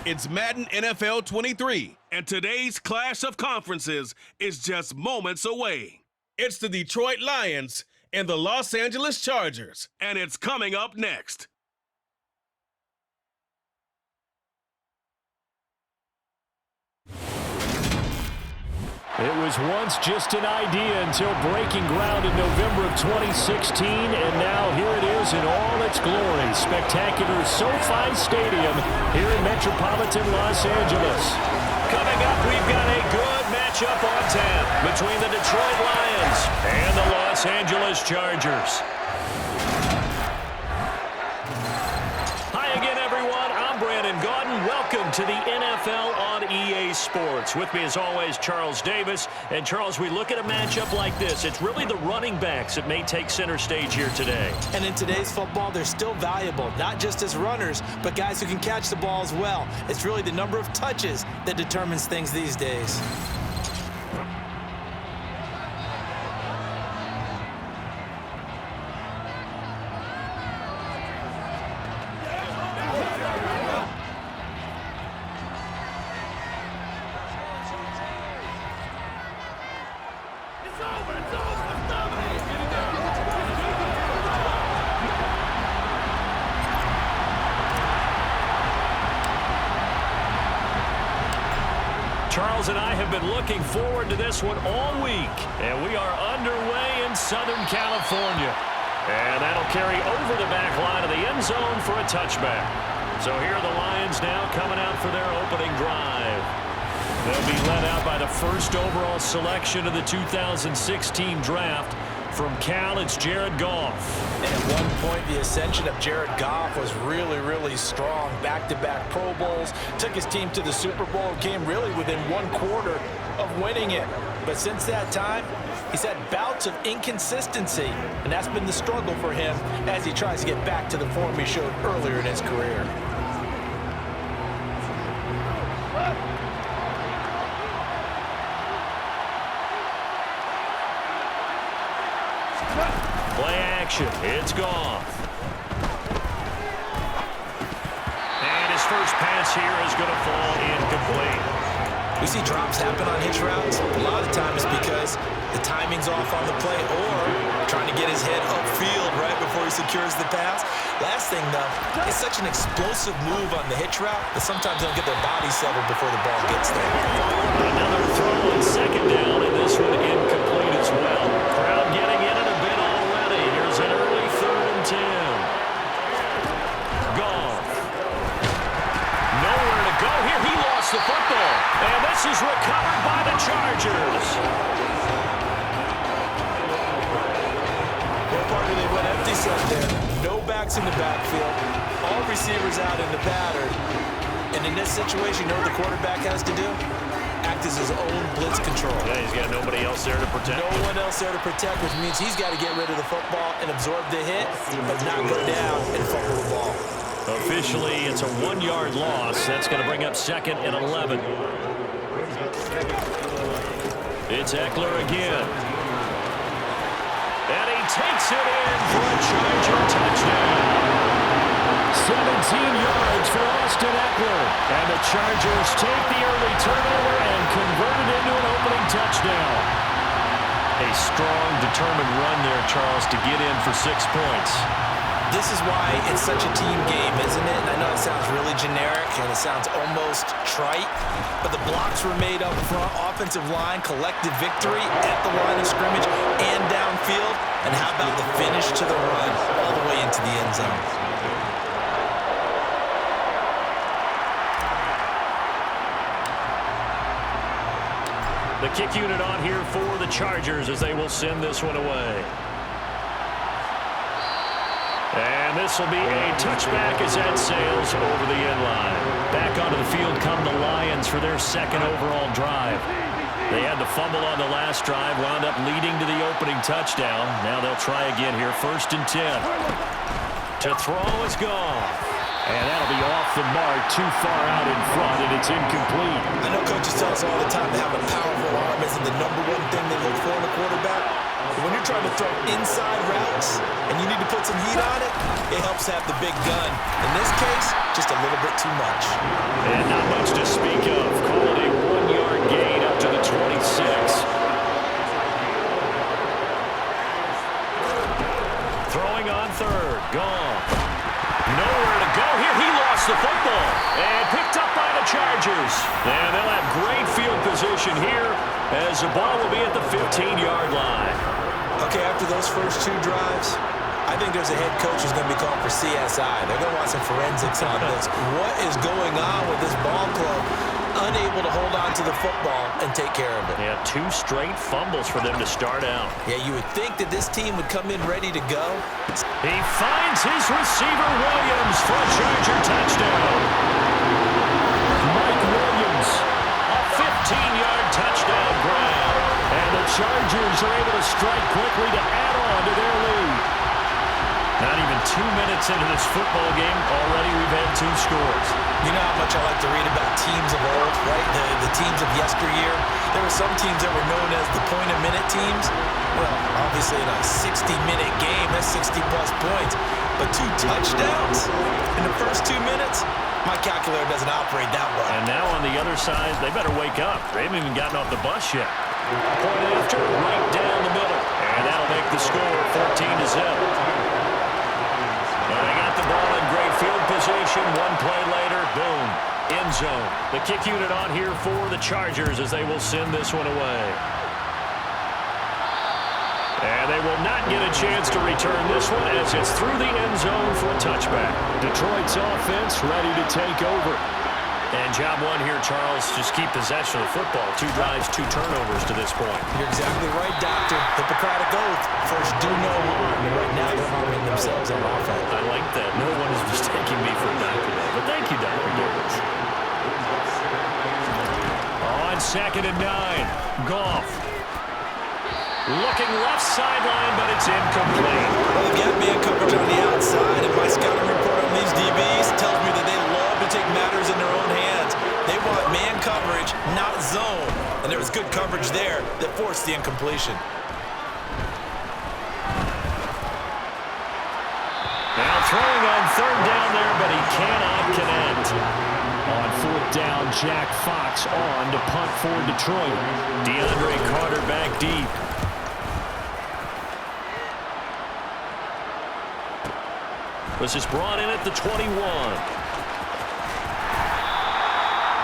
It's Madden NFL 23, and today's clash of conferences is just moments away. It's the Detroit Lions and the Los Angeles Chargers, and it's coming up next. It was once just an idea until breaking ground in November of 2016, and now here it is in all its glory. Spectacular SoFi Stadium here in metropolitan Los Angeles. Coming up, we've got a good matchup on tap between the Detroit Lions and the Los Angeles Chargers. Welcome to the NFL on EA Sports. With me, as always, Charles Davis. And, Charles, we look at a matchup like this. It's really the running backs that may take center stage here today. And in today's football, they're still valuable, not just as runners, but guys who can catch the ball as well. It's really the number of touches that determines things these days. Charles and I have been looking forward to this one all week, and we are underway in Southern California. And that'll carry over the back line of the end zone for a touchback. So here are the Lions now coming out for their opening drive. They'll be led out by the first overall selection of the 2016 draft. From Cal, it's Jared Goff. And at one point, the ascension of Jared Goff was really, really strong. Back-to-back Pro Bowls, took his team to the Super Bowl, came really within one quarter of winning it. But since that time, he's had bouts of inconsistency, and that's been the struggle for him as he tries to get back to the form he showed earlier in his career. Play action. It's Goff. And his first pass here is going to fall incomplete. We see drops happen on hitch routes. A lot of times because the timing's off on the play or trying to get his head upfield right before he secures the pass. Last thing, though, it's such an explosive move on the hitch route that sometimes they don't get their body settled before the ball gets there. Another throw on second down, and this one incomplete as well. Crowd getting in it a bit already. Here's an early 3rd and 10. Goff. Nowhere to go here. He lost the football. And this is recovered by the Chargers. What part did they went empty set there? No backs in the backfield. All receivers out in the pattern. And in this situation, you know what the quarterback has to do? Act as his own blitz control. Yeah, he's got nobody else there to protect. No one else there to protect, which means he's got to get rid of the football and absorb the hit, but not go down and fumble the ball. Officially, it's a 1-yard loss. That's going to bring up 2nd and 11. It's Eckler again. And he takes it in for a Charger touchdown. 17 yards for Austin Eckler. And the Chargers take the early turnover and convert it into an opening touchdown. A strong, determined run there, Charles, to get in for 6 points. This is why it's such a team game, isn't it? And I know it sounds really generic and it sounds almost trite, but the blocks were made up front, offensive line, collective victory at the line of scrimmage and downfield. And how about the finish to the run all the way into the end zone? The kick unit on here for the Chargers as they will send this one away. And this will be a touchback as that sails over the end line. Back onto the field come the Lions for their 2nd overall drive. They had the fumble on the last drive, wound up leading to the opening touchdown. Now they'll try again here, 1st and 10. To throw is Goff. And that'll be off the mark, too far out in front, and it's incomplete. I know coaches tell us all the time that having a powerful arm isn't the #1 thing they look for in a quarterback. When you're trying to throw inside routes and you need to put some heat on it, it helps have the big gun. In this case, just a little bit too much. And not much to speak of. Called a 1-yard gain up to the 26. Throwing on third. Gone. Nowhere to go here. He lost the football. And picked up by the Chargers. And they'll have great field position here as the ball will be at the 15-yard line. Okay, after those first two drives, I think there's a head coach who's going to be called for CSI. They're going to want some forensics on this. What is going on with this ball club? Unable to hold on to the football and take care of it. Yeah, 2 straight fumbles for them to start out. Yeah, you would think that this team would come in ready to go. He finds his receiver, Williams, for a Charger touchdown. Mike Williams, a 15-yard touchdown grab. And the Chargers are able to strike quickly to add on to their lead. Not even 2 minutes into this football game, already we've had 2 scores. You know how much I like to read about teams of old, right? The teams of yesteryear. There were some teams that were known as the point-a-minute teams. Well, obviously in a 60-minute game, that's 60-plus points. But 2 touchdowns in the first 2 minutes? My calculator doesn't operate that well. And now on the other side, they better wake up. They haven't even gotten off the bus yet. Point after, right down the middle. And that'll make the score 14-0. And they got the ball in great field position. 1 play later, boom, end zone. The kick unit on here for the Chargers as they will send this one away. And they will not get a chance to return this one as it's through the end zone for a touchback. Detroit's offense ready to take over. And job one here, Charles, just keep possession of the football. 2 drives, 2 turnovers to this point. You're exactly right, Doctor. Hippocratic oath. First, do no harm. And right now, they're harming themselves on offense. I like that. No one is mistaking me for a doctor, though. But thank you, Dr. Gibbons. On 2nd and 9, Goff. Looking left sideline, but it's incomplete. Well, they've got man coverage on the outside, and my scouting report on these DBs tells me that they love to take matters in their own hands. They want man coverage, not zone. And there was good coverage there that forced the incompletion. Now throwing on 3rd down there, but he cannot connect. On 4th down, Jack Fox on to punt for Detroit. DeAndre Carter back deep. This is brought in at the 21.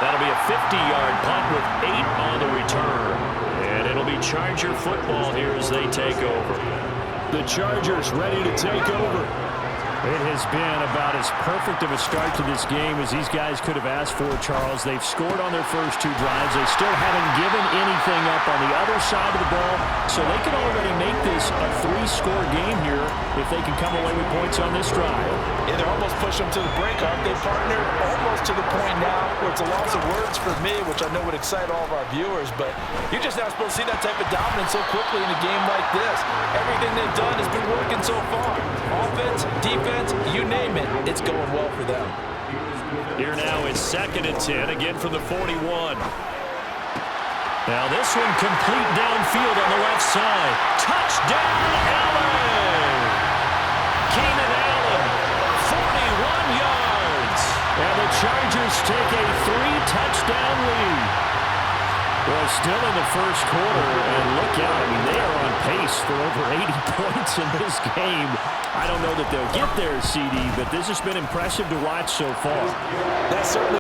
That'll be a 50-yard punt with 8 on the return. And it'll be Charger football here as they take over. The Chargers ready to take over. It has been about as perfect of a start to this game as these guys could have asked for, Charles. They've scored on their first 2 drives. They still haven't given anything up on the other side of the ball, so they can already make this a 3-score game here if they can come away with points on this drive. Yeah, they're almost pushing them to the break, aren't they, partner? Almost to the point now where it's a loss of words for me, which I know would excite all of our viewers, but you're just not supposed to see that type of dominance so quickly in a game like this. Everything they've done has been working so far. Offense, defense, you name it, it's going well for them. Here now is 2nd and 10, again from the 41. Now this one complete downfield on the left side. Touchdown, Allen! Keenan Allen, 41 yards. And the Chargers take a 3-touchdown lead. Well, still in the first quarter, and look out. I mean, they are on pace for over 80 points in this game. I don't know that they'll get there, CD, but this has been impressive to watch so far. That's certainly